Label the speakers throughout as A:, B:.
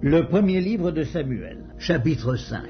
A: Le premier livre de Samuel, chapitre 5.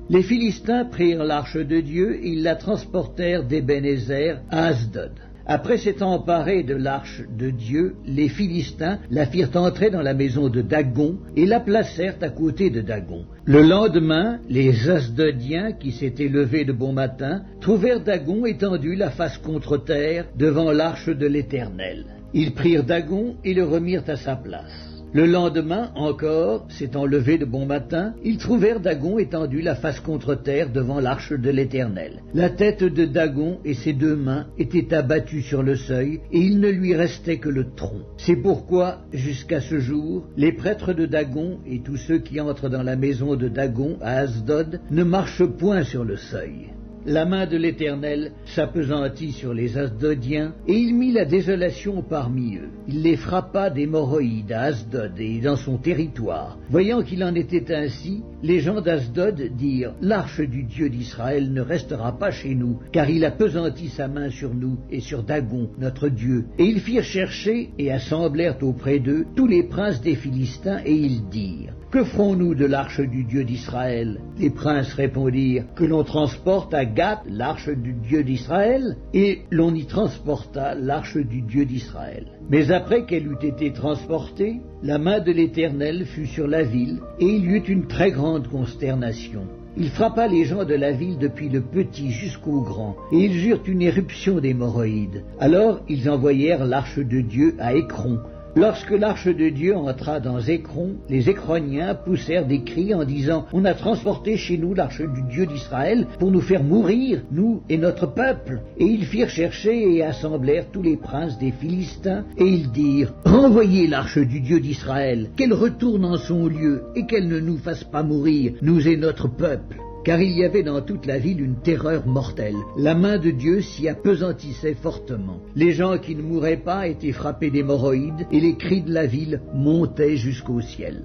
A: Les Philistins prirent l'arche de Dieu et ils la transportèrent d'Ébenézer à Asdod. Après s'être emparés de l'arche de Dieu, les Philistins la firent entrer dans la maison de Dagon et la placèrent à côté de Dagon. Le lendemain, les Asdodiens, qui s'étaient levés de bon matin, trouvèrent Dagon étendu la face contre terre devant l'arche de l'Éternel. Ils prirent Dagon et le remirent à sa place. Le lendemain encore, s'étant levés de bon matin, ils trouvèrent Dagon étendu la face contre terre devant l'arche de l'Éternel. La tête de Dagon et ses deux mains étaient abattues sur le seuil, et il ne lui restait que le tronc. C'est pourquoi, jusqu'à ce jour, les prêtres de Dagon et tous ceux qui entrent dans la maison de Dagon à Asdod ne marchent point sur le seuil. La main de l'Éternel s'appesantit sur les Asdodiens, et il mit la désolation parmi eux. Il les frappa d'hémorroïdes à Asdod et dans son territoire. Voyant qu'il en était ainsi, les gens d'Asdod dirent « L'arche du Dieu d'Israël ne restera pas chez nous, car il appesantit sa main sur nous et sur Dagon, notre Dieu. » Et ils firent chercher et assemblèrent auprès d'eux tous les princes des Philistins, et ils dirent « Que ferons-nous de l'arche du Dieu d'Israël » Les princes répondirent « Que l'on transporte à Gath l'arche du Dieu d'Israël » et l'on y transporta l'arche du Dieu d'Israël. Mais après qu'elle eut été transportée, la main de l'Éternel fut sur la ville, et il y eut une très grande consternation. Il frappa les gens de la ville depuis le petit jusqu'au grand, et ils eurent une éruption d'hémorroïdes. Alors ils envoyèrent l'arche de Dieu à Écron. Lorsque l'arche de Dieu entra dans Écron, les Écroniens poussèrent des cris en disant « On a transporté chez nous l'arche du Dieu d'Israël pour nous faire mourir, nous et notre peuple. » Et ils firent chercher et assemblèrent tous les princes des Philistins, et ils dirent « Renvoyez l'arche du Dieu d'Israël, qu'elle retourne en son lieu, et qu'elle ne nous fasse pas mourir, nous et notre peuple. » Car il y avait dans toute la ville une terreur mortelle. La main de Dieu s'y appesantissait fortement. Les gens qui ne mouraient pas étaient frappés d'hémorroïdes, et les cris de la ville montaient jusqu'au ciel.